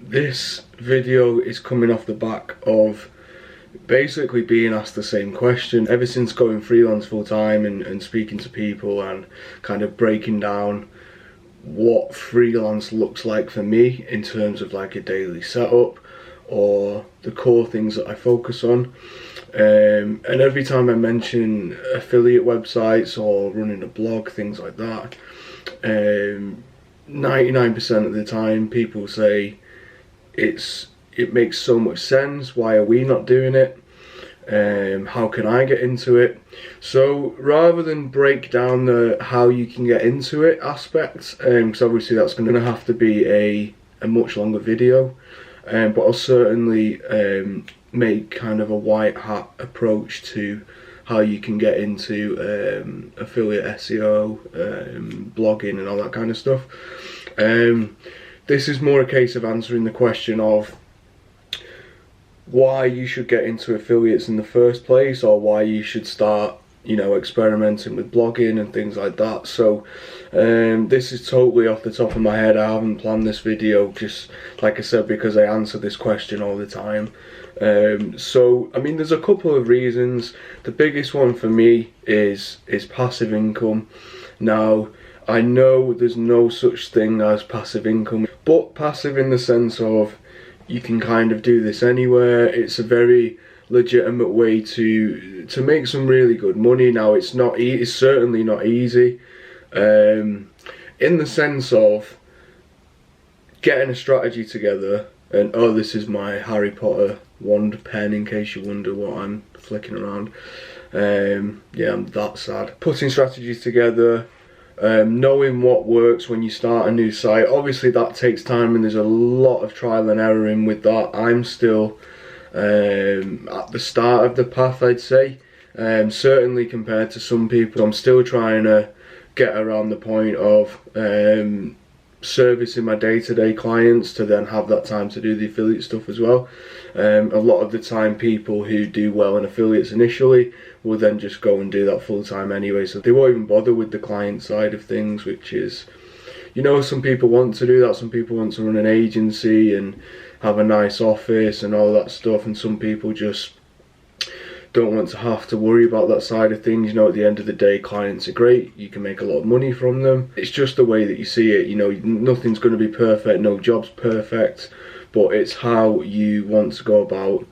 This video is coming off the back of basically being asked the same question ever since going freelance full time and speaking to people and kind of breaking down what freelance looks like for me in terms of like a daily setup or the core things that I focus on. And every time I mention affiliate websites or running a blog, things like that, 99% of the time people say it makes so much sense, why are we not doing it, how can I get into it? So rather than break down the how you can get into it aspect, because obviously that's going to have to be a much longer video, but I'll certainly make kind of a white hat approach to how you can get into affiliate SEO, blogging and all that kind of stuff. This is more a case of answering the question of why you should get into affiliates in the first place, or why you should start, experimenting with blogging and things like that. So this is totally off the top of my head. I haven't planned this video, just like I said, because I answer this question all the time. So I mean, there's a couple of reasons. The biggest one for me is passive income. Now, I know there's no such thing as passive income, but passive in the sense of you can kind of do this anywhere. It's a very legitimate way to make some really good money. Now, it's certainly not easy, in the sense of getting a strategy together. And oh, this is my Harry Potter wand pen, in case you wonder what I'm flicking around. Yeah, I'm that sad. Putting strategies together, knowing what works when you start a new site. Obviously that takes time and there's a lot of trial and error in with that. I'm still at the start of the path, I'd say. Certainly compared to some people, I'm still trying to get around the point of servicing my day-to-day clients to then have that time to do the affiliate stuff as well. A lot of the time people who do well in affiliates initially will then just go and do that full-time anyway, so they won't even bother with the client side of things, which is, some people want to do that. Some people want to run an agency and have a nice office and all that stuff, and some people just don't want to have to worry about that side of things. At the end of the day, clients are great, you can make a lot of money from them. It's just the way that you see it. Nothing's going to be perfect, no job's perfect, but it's how you want to go about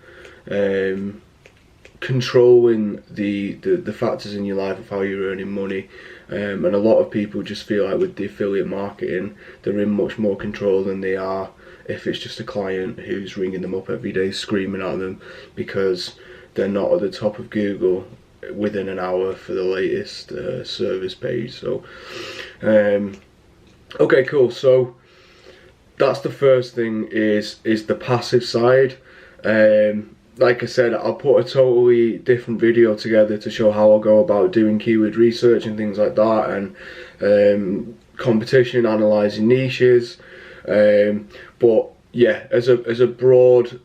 controlling the factors in your life of how you're earning money. And a lot of people just feel like with the affiliate marketing, they're in much more control than they are if it's just a client who's ringing them up every day screaming at them because they're not at the top of Google within an hour for the latest service page. So okay, cool. So that's the first thing, is the passive side. Like I said, I'll put a totally different video together to show how I'll go about doing keyword research and things like that, and competition, analysing niches. But yeah, as a broad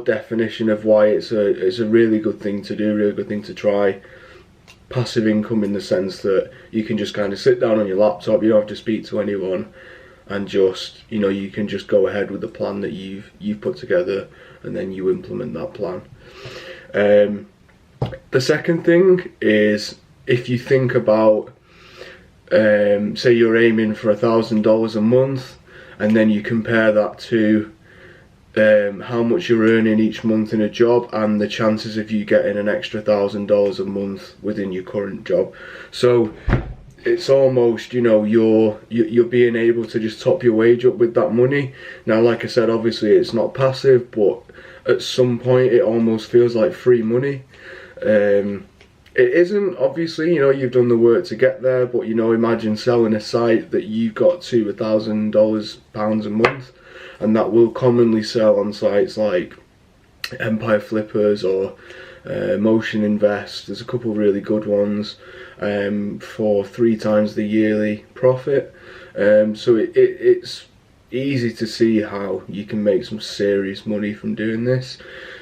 definition of why it's a really good thing to do, really good thing to try. Passive income in the sense that you can just kind of sit down on your laptop, you don't have to speak to anyone, and just you can just go ahead with the plan that you've put together, and then you implement that plan. The second thing is, if you think about, say you're aiming for $1,000 a month, and then you compare that to how much you're earning each month in a job and the chances of you getting an extra $1,000 a month within your current job. So it's almost, you're being able to just top your wage up with that money. Now, like I said, obviously it's not passive, but at some point it almost feels like free money. It isn't, obviously, you've done the work to get there, but imagine selling a site that you got to £1,000 a month, and that will commonly sell on sites like Empire Flippers or Motion Invest. There's a couple of really good ones for 3 times the yearly profit. So it's easy to see how you can make some serious money from doing this.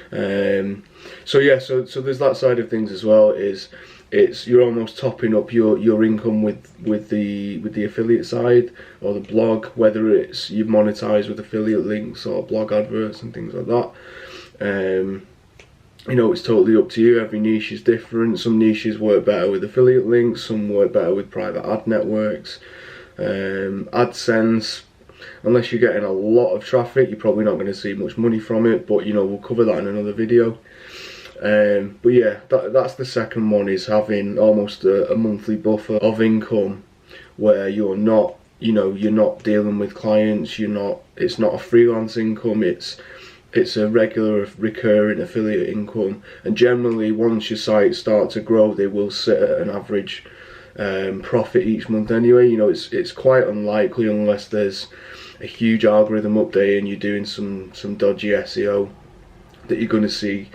So yeah, so there's that side of things as well, is you're almost topping up your income with the affiliate side or the blog, whether it's you monetize with affiliate links or blog adverts and things like that. You know, it's totally up to you. Every niche is different. Some niches work better with affiliate links, some work better with private ad networks. AdSense, unless you're getting a lot of traffic, you're probably not going to see much money from it, but you know, we'll cover that in another video. But yeah, that's the second one, is having almost a monthly buffer of income where you're not, you know, you're not dealing with clients, it's not a freelance income, it's a regular recurring affiliate income. And generally, once your sites start to grow, they will sit at an average profit each month anyway. You know, it's quite unlikely, unless there's a huge algorithm update and you're doing some dodgy SEO, that you're going to see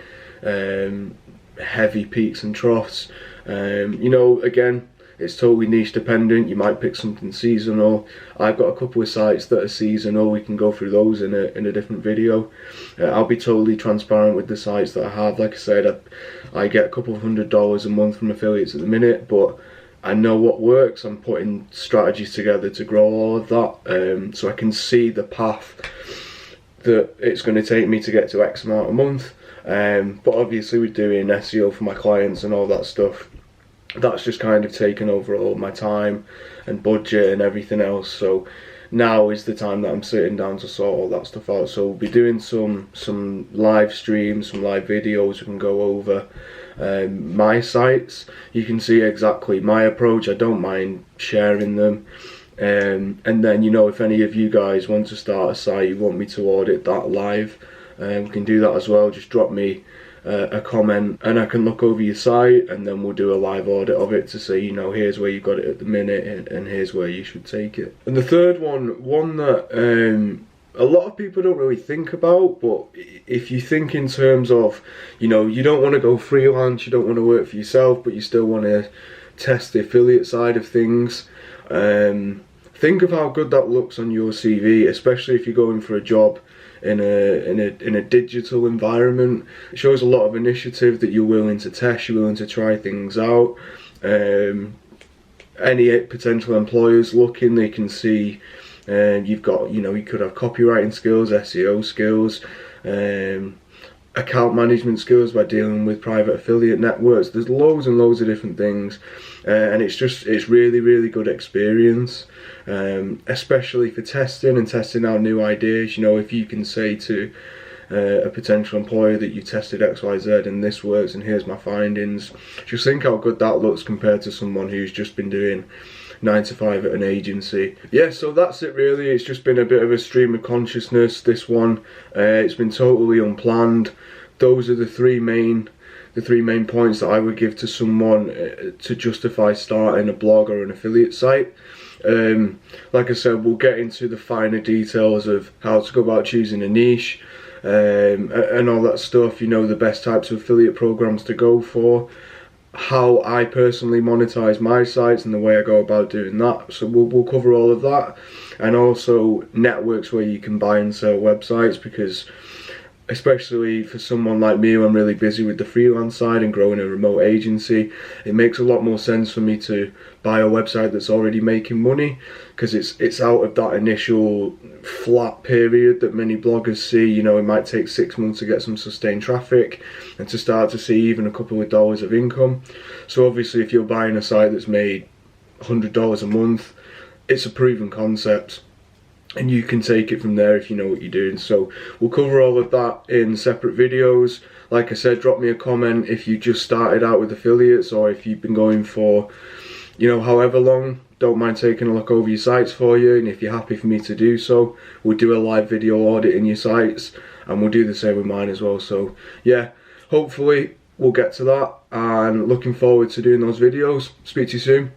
heavy peaks and troughs. You know, again, it's totally niche dependent. You might pick something seasonal. I've got a couple of sites that are seasonal. We can go through those in a different video. I'll be totally transparent with the sites that I have. Like I said, I get a couple of $100 a month from affiliates at the minute, but I know what works. I'm putting strategies together to grow all of that, so I can see the path that it's going to take me to get to X amount a month. But obviously, with doing SEO for my clients and all that stuff, that's just kind of taken over all my time and budget and everything else. So now is the time that I'm sitting down to sort all that stuff out. So we'll be doing some live streams, some live videos. We can go over my sites. You can see exactly my approach. I don't mind sharing them. And then, you know, if any of you guys want to start a site, you want me to audit that live, we can do that as well. Just drop me a comment and I can look over your site, and then we'll do a live audit of it to say, you know, here's where you've got it at the minute and here's where you should take it. And the third one that a lot of people don't really think about, but if you think in terms of, you know, you don't want to go freelance, you don't want to work for yourself, but you still want to test the affiliate side of things, think of how good that looks on your CV, especially if you're going for a job in a digital environment. It shows a lot of initiative, that you're willing to test, you're willing to try things out. Any potential employers looking, they can see you've got, you know, you could have copywriting skills, SEO skills, account management skills by dealing with private affiliate networks. There's loads and loads of different things, and it's really good experience, especially for testing and testing out new ideas. You know, if you can say to a potential employer that you tested XYZ and this works and here's my findings, just think how good that looks compared to someone who's just been doing 9 to 5 at an agency. Yeah, so that's it really. It's just been a bit of a stream of consciousness, this one. It's been totally unplanned. Those are the three main points that I would give to someone to justify starting a blog or an affiliate site. Like I said, we'll get into the finer details of how to go about choosing a niche, and all that stuff, you know, the best types of affiliate programs to go for, how I personally monetize my sites and the way I go about doing that. So we'll cover all of that, and also networks where you can buy and sell websites, because especially for someone like me who I'm really busy with the freelance side and growing a remote agency, it makes a lot more sense for me to buy a website that's already making money, because it's out of that initial flat period that many bloggers see. You know, it might take 6 months to get some sustained traffic and to start to see even a couple of dollars of income. So obviously, if you're buying a site that's made $100 a month, it's a proven concept, and you can take it from there if you know what you're doing. So we'll cover all of that in separate videos. Like I said, drop me a comment if you just started out with affiliates, or if you've been going for, you know, however long. Don't mind taking a look over your sites for you, and if you're happy for me to do so, we'll do a live video audit in your sites, and we'll do the same with mine as well. So yeah, hopefully we'll get to that, and looking forward to doing those videos. Speak to you soon.